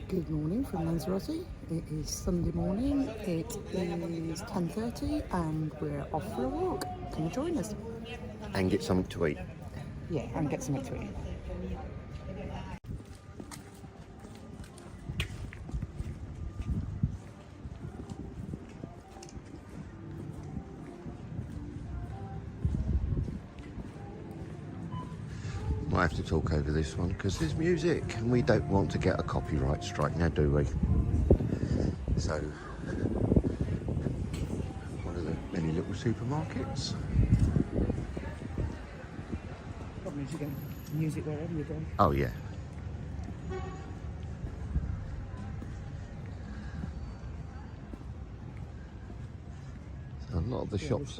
Good morning from Lanzarote. It is Sunday morning. It is 10:30 and we're off for a walk. Can you join us? And get something to eat. Yeah, and get something to eat. Might have to talk over this one because there's music and we don't want to get a copyright strike now, do we? So, one of the many little supermarkets. Problem is you get music wherever you go. Oh yeah. So a lot of the shops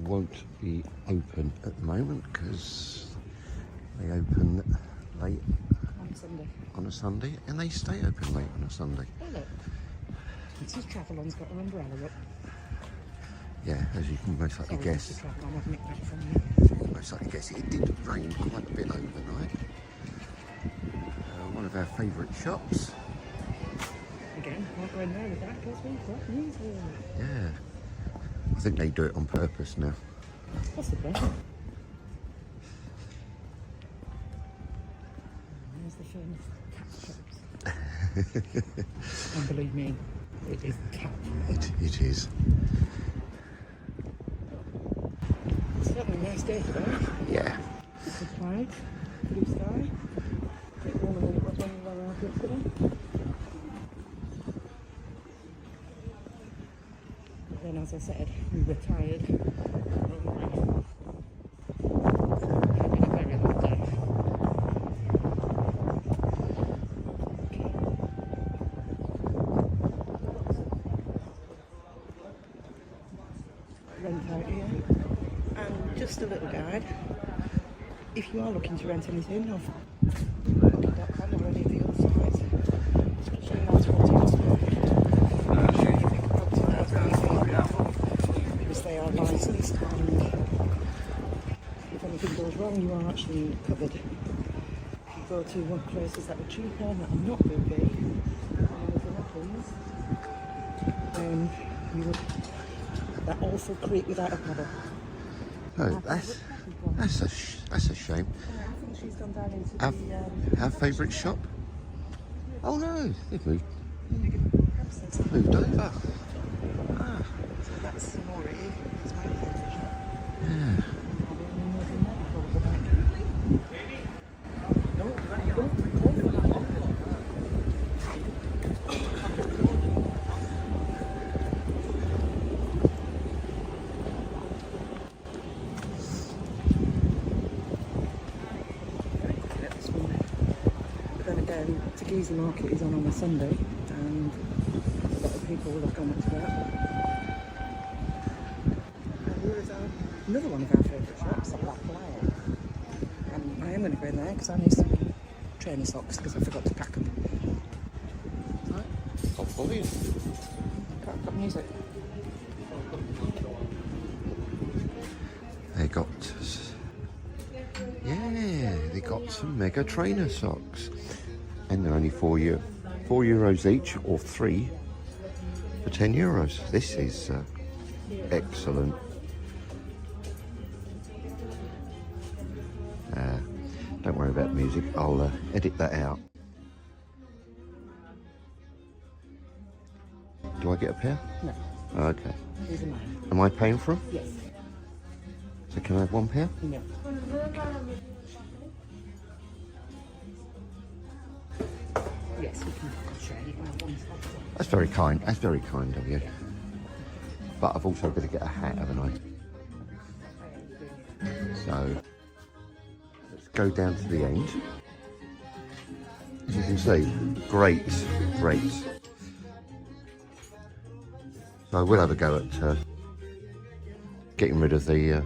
won't be open at the moment because they open late on a Sunday and they stay open late on a Sunday. Oh look, it says Travelon's got an umbrella up. Yeah, as you can most likely guess. Mr. Travelon, I've nicked that from you. Most likely guess it did rain quite a bit overnight. One of our favourite shops. Again, can't go in there with that because we've got music. Yeah, I think they do it on purpose now. Possibly. There's the famous cat shops. And believe me, it is cat. It is. It's certainly a nice day today. Yeah. Good clouds, blue sky. A bit warmer than it was when we were out yesterday. But then, as I said, we were tired. It's been a very long day. Rent out here. And just a little guide. If you are looking to rent anything off booking.com or any of the other sites, especially Lanzarote, anything up to that, because they are licensed, and if anything goes wrong, you are actually covered. If you go to one places that are cheaper and that are not BB, and anything happens, you would. That also create without a cover. Oh, that's a shame. Yeah, I think she's gone down into Our favourite shop? Oh no, they've moved over. Ah. So that's Maury. It's my favourite shop. Yeah. Easy market is on a Sunday, and a lot of people will have gone up to that. And here is another one of our favourite shops, the Black Lion. And I am going to go in there because I need some trainer socks because I forgot to pack them. Right. Top volume. Got music. They got some mega trainer socks. And they're only €4 each, or 3 for €10. This is excellent. Don't worry about the music. I'll edit that out. Do I get a pair? No. Oh, okay. These are mine. Am I paying for them? Yes. So can I have one pair? No. Yes, you can share. You can have one. That's very kind. That's very kind of you. But I've also got to get a hat, haven't I? So let's go down to the end. As you can see, great. So I will have a go at getting rid of the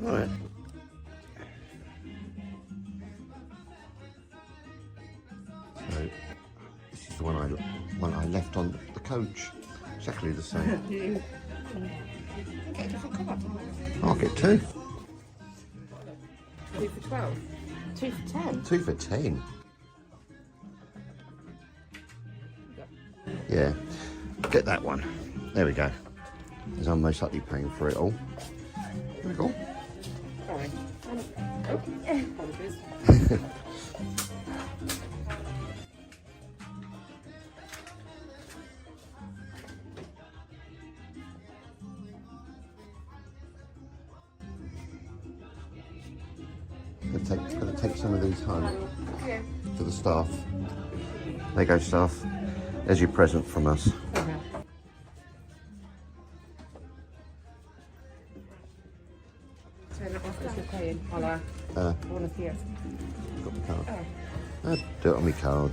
Right. So this is the one I left on the coach. Exactly the same. You get a different card. I'll get 2. 2 for 12. 2 for 10. 2 for 10. Yeah. Get that one. There we go. Because I'm most likely paying for it all. There we go. Sorry. Oh, apologies. Gotta take some of these home for the staff. There you go, staff. There's your present from us. Turn it off as you're paying. I'll one of yours. Got the card. I'll do it on my card.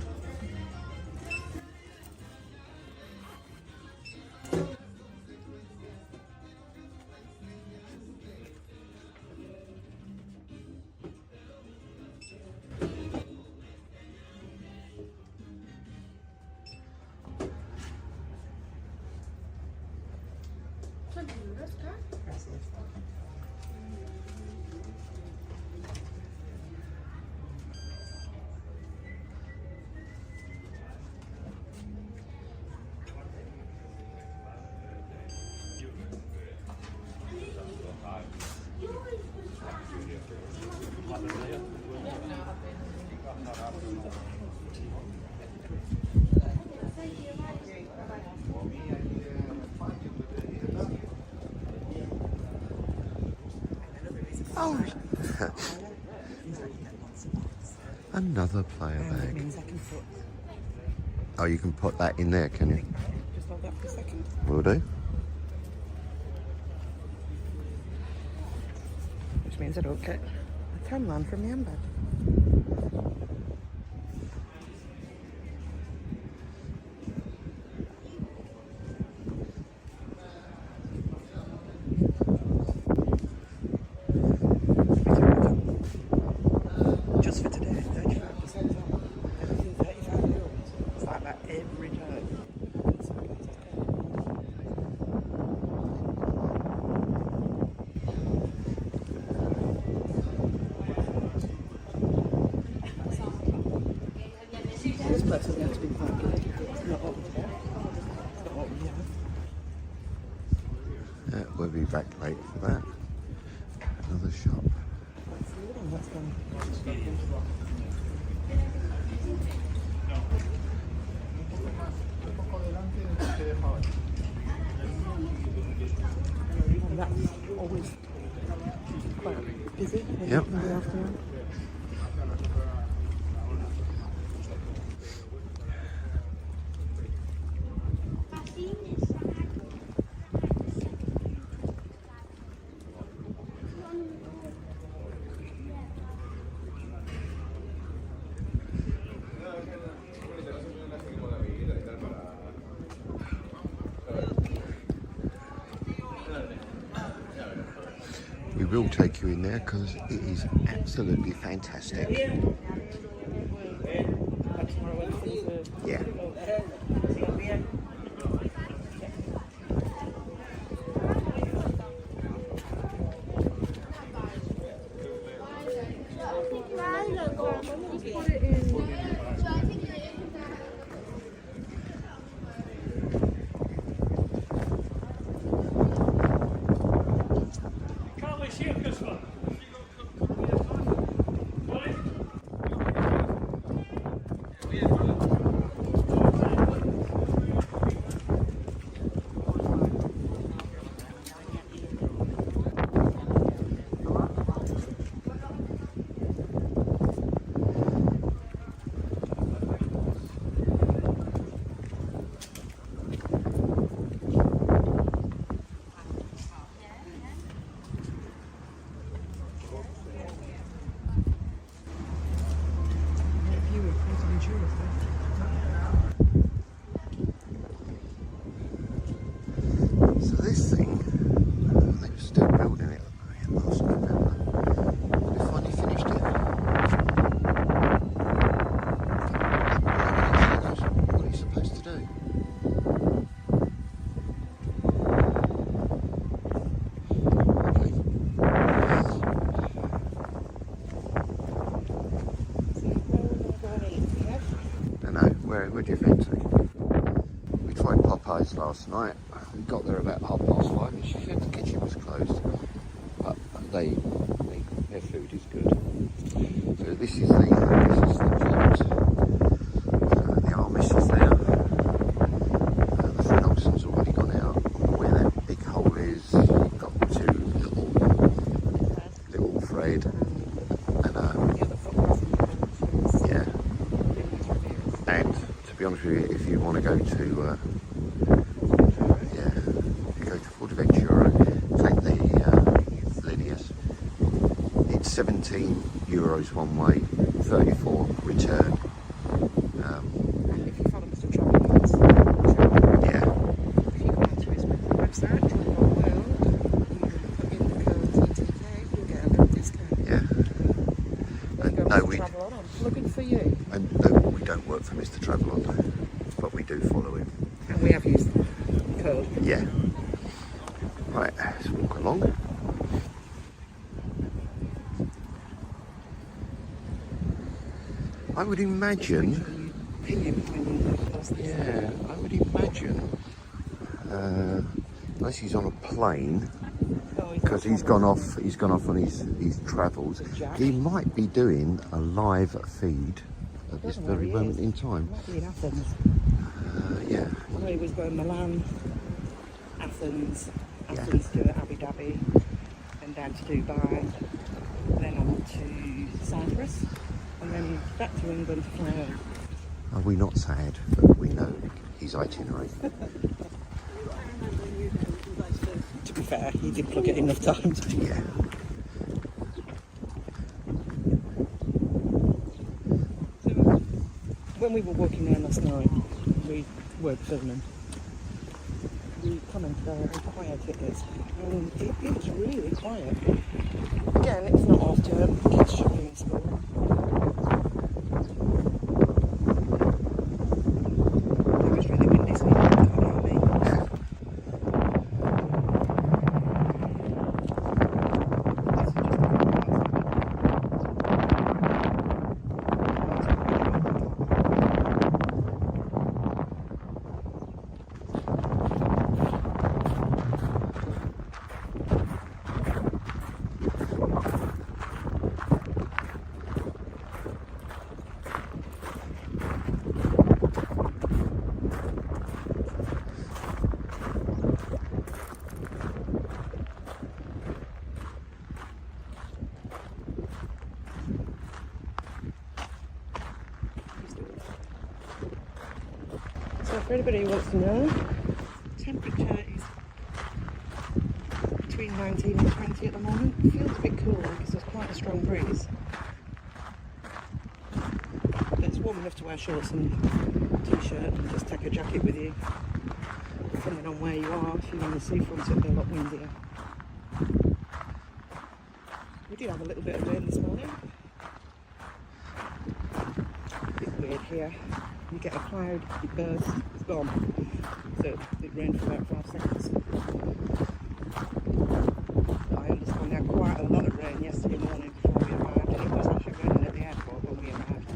Oh, another player bag. Means I can put, Oh, you can put that in there, can you? just hold that for a second. Will do. Which means I don't get a 10 land from the handbag. Just for today, 35% off. Everything 35 euros. It's like that every time. This place will have to be quite good. It's not open yet. It's not open yet. We'll be back late for that. Another shop. That's done. And that's always quite busy in Yep. the afternoon. We will take you in there because it is absolutely fantastic. Yeah. last November. We finally finished it. What are you supposed to do? Where do you fancy? We tried Popeyes last night. We got there about 5:30 and she said the kitchen was closed. But their food is good. So this is the plot. The Amish is there. The Fred Olsen's already gone out. Where that big hole is, you've got two little Fred and yeah. And to be honest with you, if you want to go to if you go to Fuerteventura, take the Lineas. It's €17 one way, 34 return. If you follow Mr. Travelers, Yeah. if you go onto his website, Travel World, you put in the code TTK, you'll get a little discount. Yeah. There you go, No, Mr. we Travelon, I'm plugging for you. and no, we don't work for Mr. Travelon, but we do follow him. And we have used the code. Yeah. Right, let's walk along. I would imagine. Yeah, I would imagine. Unless he's on a plane, because he's gone off on his travels. He might be doing a live feed at this very moment in time. Might be in Athens. Yeah. I know he was going Milan, Athens to Abu Dhabi, then down to Dubai, then on to Cyprus, and then back to England to fly home. Are we not sad that we know his itinerary? To be fair, he did plug it enough times. Yeah. So, when we were walking there last night, we weren't filming. We commented on how quiet it is, and it is really quiet. Again, it's not half term, kids should be in school. It was really windy, so you can't hear me. So for anybody who wants to know, temperature is between 19 and 20 at the moment. It feels a bit cool because there's quite a strong breeze. But it's warm enough to wear shorts and t-shirt and just take a jacket with you. Depending on where you are, if you're on the seafront it'll be a lot windier. We did have a little bit of rain this morning. A bit weird here. You get a cloud, it bursts, it's gone. So it rained for about 5 seconds. But I understand we had quite a lot of rain yesterday morning before we arrived, and it was actually raining at the airport when we arrived.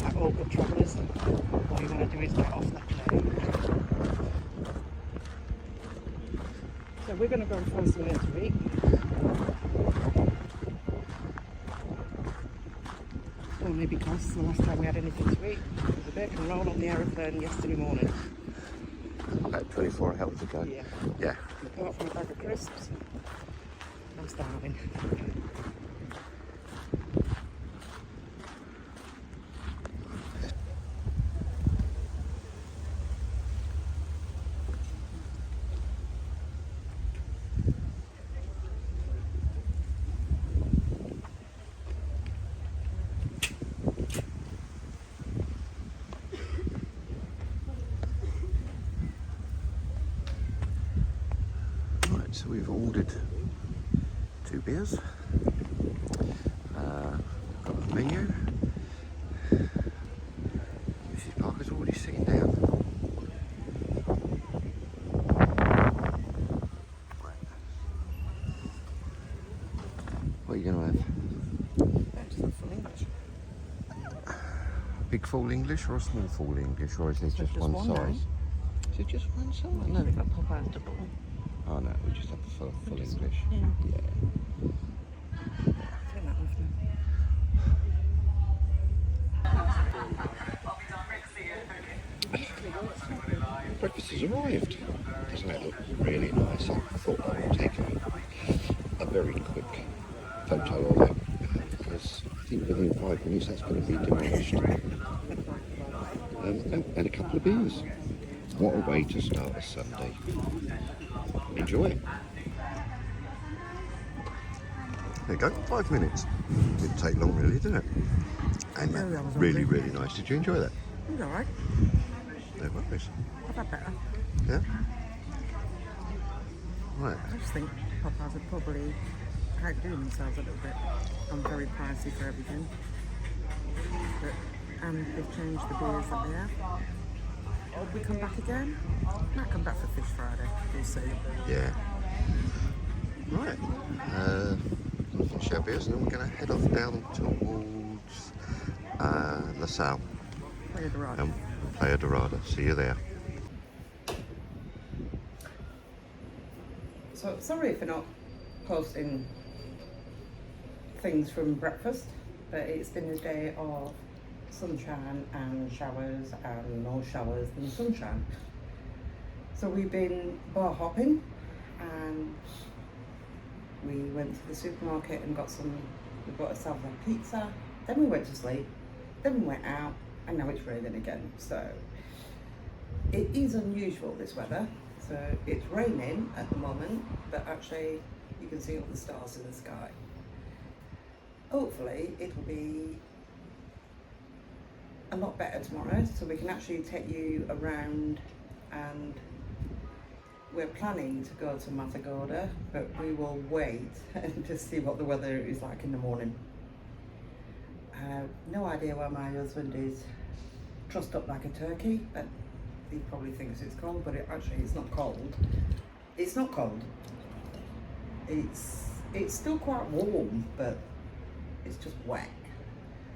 Like all good travellers, all you want to do is get off that plane. So we're going to go and find something to eat. Only because the last time we had anything to eat was a bacon roll on the aeroplane yesterday morning. About 24 hours ago. Yeah. Yeah. Apart from a bag of crisps, I'm starving. so we've ordered 2 beers. Got the menu. Mrs. Parker's already sitting down. What are you going to have? Just a full English. Big full English or a small full English, or is there just one one now. size? Is it just one size? No, they've got Popeyes double. Oh no, we just have the full English. Yeah. Yeah. Turn that off now. Breakfast has arrived. Doesn't that look really nice? I thought I would take a very quick photo of it because I think within 5 minutes that's going to be demolished. And a couple of beers. What a way to start a Sunday. Enjoy it. There you go, 5 minutes. Didn't take long really, did it? And No, that was really, lovely. really nice. Did you enjoy that? It was alright. No worries. I've had better. Yeah? Right. I just think Popeyes are probably outdoing themselves a little bit. I'm very pricey for everything. But, and they've changed the beers that they have. Would we come back again? Might come back for Fish Friday. We'll see. Yeah. Right. Gonna finish our beers and then we're going to head off down towards LaSalle Playa Dorada. and Playa Dorada. See you there. So sorry for not posting things from breakfast, but it's been a day of sunshine and showers and more showers than sunshine. So we've been bar hopping and we went to the supermarket and we got ourselves a pizza, then we went to sleep, then we went out, and now it's raining again. So it is unusual, this weather. So it's raining at the moment, but actually you can see all the stars in the sky. Hopefully it'll be a lot better tomorrow, so we can actually take you around, and we're planning to go to Matagorda, but we will wait and just see what the weather is like in the morning. I have no idea why my husband is trussed up like a turkey, but he probably thinks it's cold, but it's not cold. It's not cold. It's still quite warm, but it's just wet.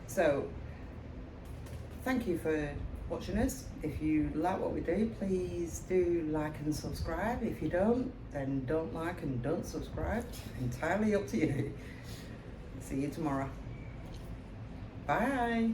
So thank you for watching us. If you like what we do, please do like and subscribe. If you don't, then don't like and don't subscribe. Entirely up to you. See you tomorrow. Bye.